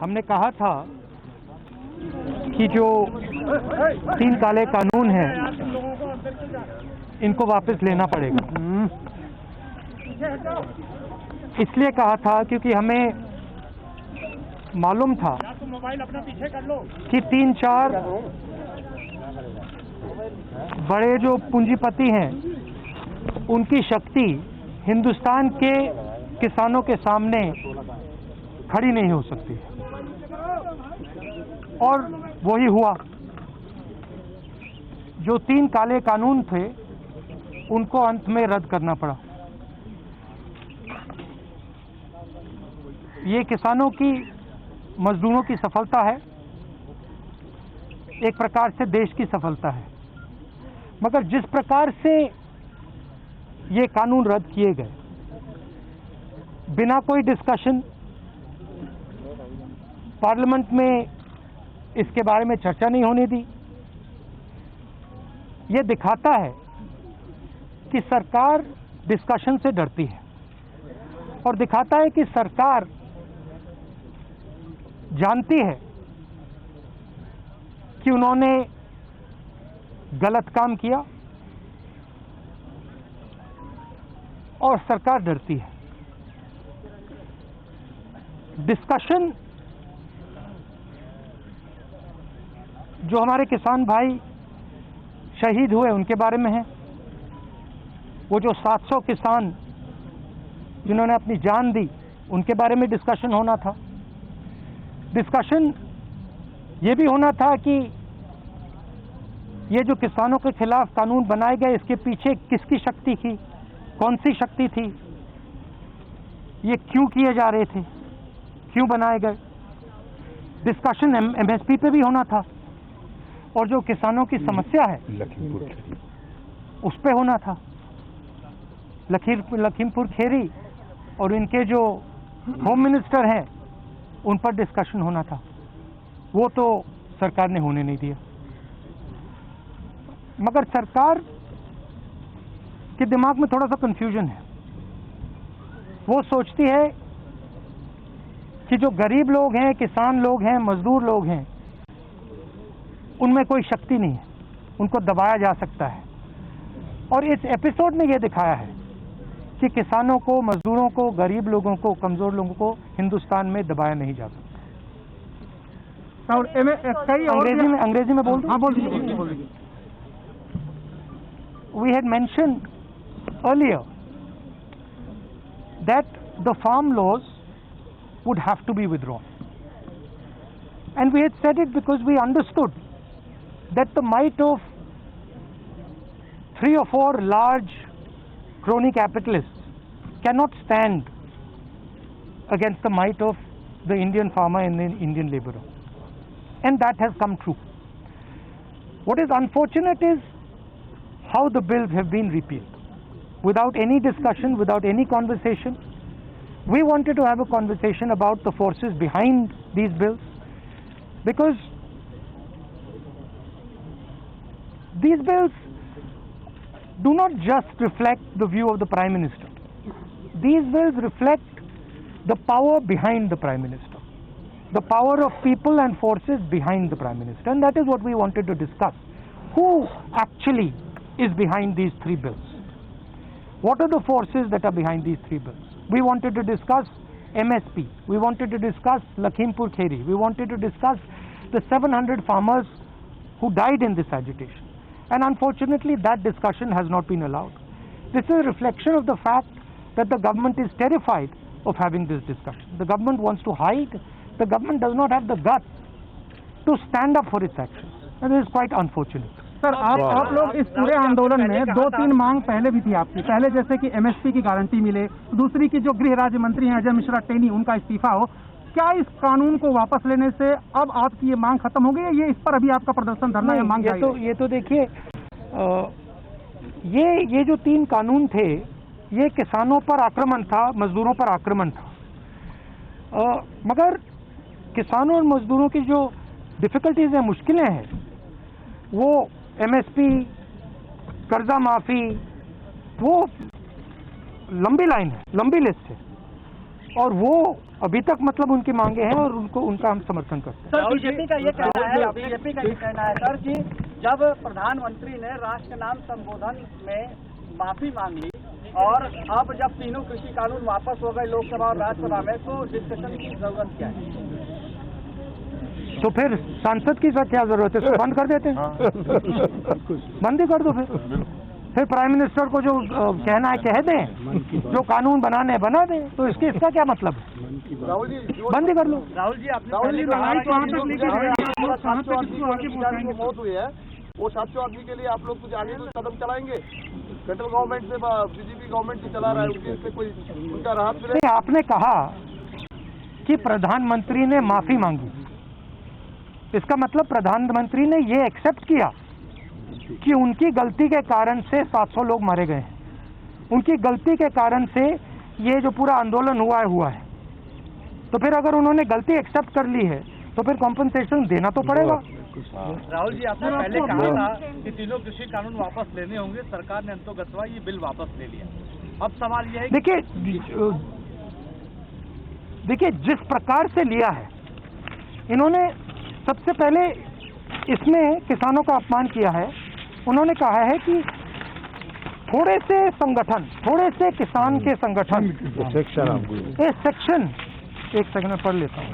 हमने कहा था कि जो 3 काले कानून हैं इनको वापस लेना पड़ेगा। इसलिए कहा था क्योंकि हमें मालूम था कि 3-4 बड़े जो पूंजीपति हैं उनकी शक्ति हिंदुस्तान के किसानों के सामने खड़ी नहीं हो सकती, और वही हुआ। जो 3 काले कानून थे उनको अंत में रद्द करना पड़ा। ये किसानों की, मजदूरों की सफलता है, एक प्रकार से देश की सफलता है। मगर जिस प्रकार से ये कानून रद्द किए गए, बिना कोई डिस्कशन, पार्लियामेंट में इसके बारे में चर्चा नहीं होने दी, ये दिखाता है कि सरकार डिस्कशन से डरती है, और दिखाता है कि सरकार जानती है कि उन्होंने गलत काम किया, और सरकार डरती है। डिस्कशन जो हमारे किसान भाई शहीद हुए उनके बारे में है, वो जो 700 किसान जिन्होंने अपनी जान दी उनके बारे में डिस्कशन होना था। डिस्कशन ये भी होना था कि ये जो किसानों के खिलाफ कानून बनाए गए, इसके पीछे किसकी शक्ति थी, कौन सी शक्ति थी, ये क्यों किए जा रहे थे, क्यों बनाए गए। डिस्कशन एमएसपी पे भी होना था, और जो किसानों की समस्या है उस पे होना था। लखीमपुर खेरी और इनके जो होम मिनिस्टर हैं उन पर डिस्कशन होना था, वो तो सरकार ने होने नहीं दिया। मगर सरकार के दिमाग में थोड़ा सा कंफ्यूजन है। वो सोचती है कि जो गरीब लोग हैं, किसान लोग हैं, मजदूर लोग हैं, उनमें कोई शक्ति नहीं है, उनको दबाया जा सकता है। और इस एपिसोड में यह दिखाया है कि किसानों को, मजदूरों को, गरीब लोगों को, कमजोर लोगों को हिंदुस्तान में दबाया नहीं जा सकता। और अंग्रेजी में बोल दूं? हाँ, बोल दीजिए। We had mentioned earlier that the farm laws would have to be withdrawn, and we had said it because we understood that the might of 3 or 4 large crony capitalists cannot stand against the might of the Indian farmer and the Indian laborer, and that has come true. What is unfortunate is how the bills have been repealed without any discussion, without any conversation. We wanted to have a conversation about the forces behind these bills, because these bills do not just reflect the view of the Prime Minister. These bills reflect the power behind the Prime Minister, the power of people and forces behind the Prime Minister, and that is what we wanted to discuss. Who actually is behind these 3 bills? What are the forces that are behind these 3 bills? We wanted to discuss MSP. We wanted to discuss Lakhimpur Kheri. We wanted to discuss the 700 farmers who died in this agitation. And unfortunately, that discussion has not been allowed. This is a reflection of the fact that the government is terrified of having this discussion. The government wants to hide. The government does not have the guts to stand up for its actions. And this is quite unfortunate. Sir, आप लोग इस पूरे आंदोलन में 2-3 मांग पहले भी थी आपकी, पहले जैसे कि एमएसपी की गारंटी मिले, दूसरी की जो गृह राज्य मंत्री हैं अजय मिश्रा टेनी, उनका इस्तीफा हो। क्या इस कानून को वापस लेने से अब आपकी ये मांग खत्म हो गई है? ये इस पर अभी आपका प्रदर्शन, धरना या मांग ये तो देखिए, ये जो 3 कानून थे, ये किसानों पर आक्रमण था, मजदूरों पर आक्रमण था। मगर किसानों और मजदूरों की जो डिफिकल्टीज हैं, मुश्किलें हैं, वो एमएसपी, कर्जा माफी, वो लंबी लाइन है, लंबी लिस्ट है। और वो अभी तक मतलब उनकी मांगे हैं और उनका हम समर्थन करते हैं। सर बीजेपी का ये कहना है सर कि जब प्रधानमंत्री ने राष्ट्र नाम संबोधन में माफी मांग ली और अब जब तीनों कृषि कानून वापस हो गए लोकसभा और राज्यसभा में, तो डिस्कशन की जरूरत क्या है? तो फिर सांसद की क्या जरूरत है? इसको बंद कर देते हैं, बंद ही कर दो। फिर प्राइम मिनिस्टर को जो कहना है कह दें, जो कानून बनाने बना दें, तो इसका क्या मतलब है? राहुल जी बंद ही कर लो। राहुल जी आपने मौत हुई है, वो 700 आदमी के लिए आप लोग कुछ आगे कोई कदम चलाएंगे? सेंट्रल गवर्नमेंट से बीजेपी गवर्नमेंट से चला रहा है, उसके कोई उनका राहत मिले? आपने कहा कि प्रधानमंत्री ने माफी मांगी, इसका मतलब प्रधानमंत्री ने ये एक्सेप्ट किया कि उनकी गलती के कारण से 700 लोग मारे गए हैं, उनकी गलती के कारण से ये जो पूरा आंदोलन हुआ है। तो फिर अगर उन्होंने गलती एक्सेप्ट कर ली है तो फिर कॉम्पनसेशन देना तो पड़ेगा। राहुल जी आपने पहले कहा था कि तीनों कृषि कानून वापस लेने होंगे, सरकार ने अंतोगत्वा ये बिल वापस ले लिया। अब सवाल यह है, देखिए जिस प्रकार से लिया है इन्होंने, सबसे पहले इसमें किसानों का अपमान किया है। उन्होंने कहा है कि थोड़े से संगठन, थोड़े से किसान के संगठन, ये सेक्शन, एक सेकंड में पढ़ लेता हूँ।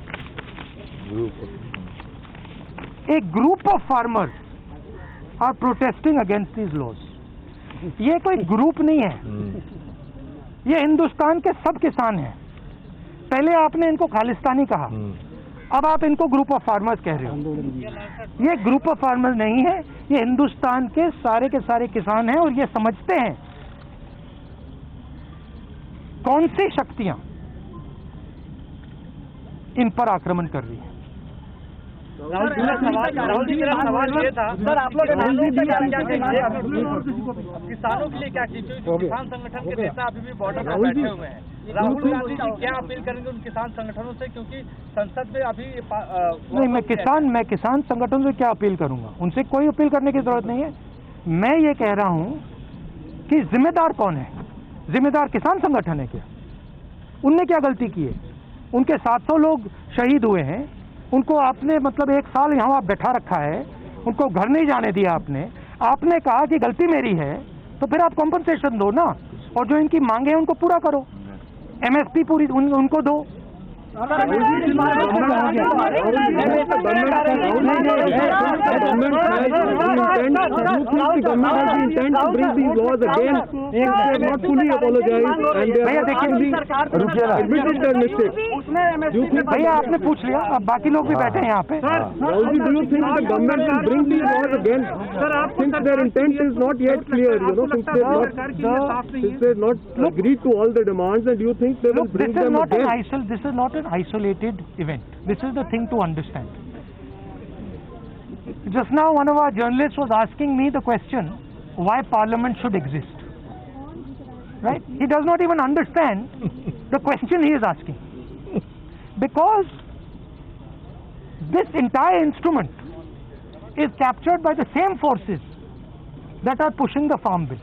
A group of farmers are protesting against these laws. ये कोई ग्रुप नहीं है, ये हिंदुस्तान के सब किसान हैं। पहले आपने इनको खालिस्तानी कहा, अब आप इनको ग्रुप ऑफ फार्मर्स कह रहे हो। ये ग्रुप ऑफ फार्मर्स नहीं है, ये हिंदुस्तान के सारे किसान हैं और ये समझते हैं कौन सी शक्तियां इन पर आक्रमण कर रही है। राहुल जी मेरा सवाल ये था, सर आप लोग किसानों के लिए क्या कीजिए? किसान संगठन के नेता अभी भी बॉर्डर पर बैठे हुए हैं, राहुल गांधी जी क्या अपील करेंगे उन किसान संगठनों से? क्योंकि संसद में अभी नहीं, मैं किसान संगठनों से क्या अपील करूंगा? उनसे कोई अपील करने की जरूरत नहीं है। मैं ये कह रहा हूं कि जिम्मेदार कौन है? जिम्मेदार किसान संगठन है क्या? उनने क्या गलती की है? उनके 700 लोग शहीद हुए हैं, उनको आपने मतलब 1 साल यहाँ बैठा रखा है, उनको घर नहीं जाने दिया आपने कहा कि गलती मेरी है, तो फिर आप कॉम्पनसेशन दो ना, और जो इनकी मांगे हैं उनको पूरा करो, MSP पूरी उनको दो। भैया आपने पूछ लिया, अब बाकी लोग भी बैठे हैं यहाँ पे। This is not an isolated event. This is the thing to understand. Just now one of our journalists was asking me the question why parliament should exist. Right? He does not even understand the question he is asking. Because this entire instrument is captured by the same forces that are pushing the farm bill.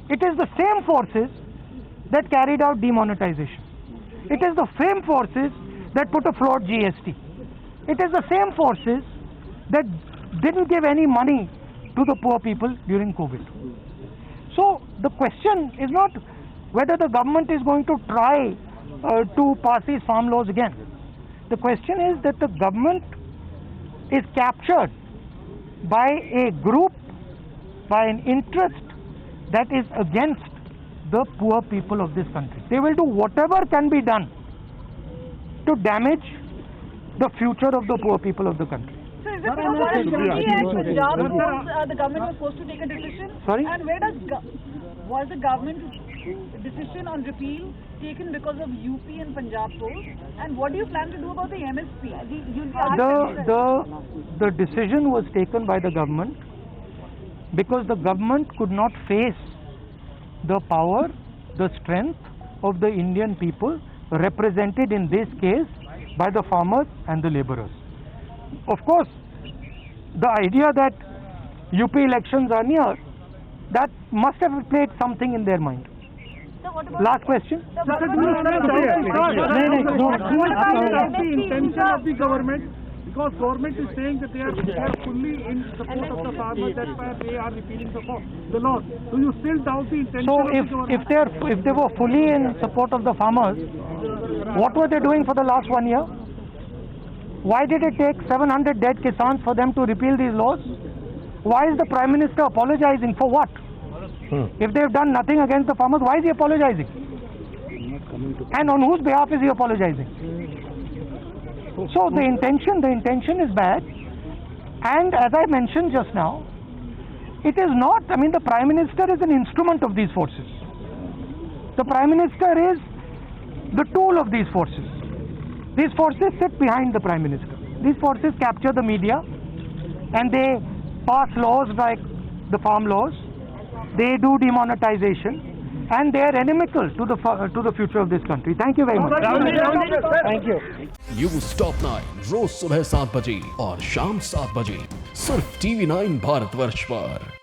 It is the same forces that carried out demonetization. It is the same forces that put a flawed GST. It is the same forces that didn't give any money to the poor people during COVID. So the question is not whether the government is going to try to pass these farm laws again. The question is that the government is captured by a group, by an interest that is against the poor people of this country. They will do whatever can be done to damage the future of the poor people of the country. So is it because the government was supposed to take a decision? Sorry? And where was the government decision on repeal taken because of UP and Punjab polls? And what do you plan to do about the MSP? The decision was taken by the government because the government could not face the power, the strength of the Indian people represented in this case by the farmers and the laborers. Of course, the idea that UP elections are near, that must have played something in their mind. So what about Last question. So what Sir, about do you the- stand out- What about the the intention MSP? of the government? Because government is saying that they are fully in support of the farmers. That's why they are repealing the law. Do you still doubt the intention So of the government? if they were fully in support of the farmers, what were they doing for the last 1 year? Why did it take 700 dead Kisans for them to repeal these laws? Why is the Prime Minister apologizing for what? If they've done nothing against the farmers, why is he apologizing? And on whose behalf is he apologizing? So the intention is bad. And as I mentioned just now, it is not, I mean, the Prime Minister is an instrument of these forces. The Prime Minister is the tool of these forces. These forces sit behind the Prime Minister. These forces capture the media and they pass laws like the farm laws. They do demonetization and they are inimical to the future of this country. Thank you very much. Thank you. News top 9 रोज सुबह 7 बजे और शाम 7 बजे सिर्फ TV9 Bharatvarsh पर।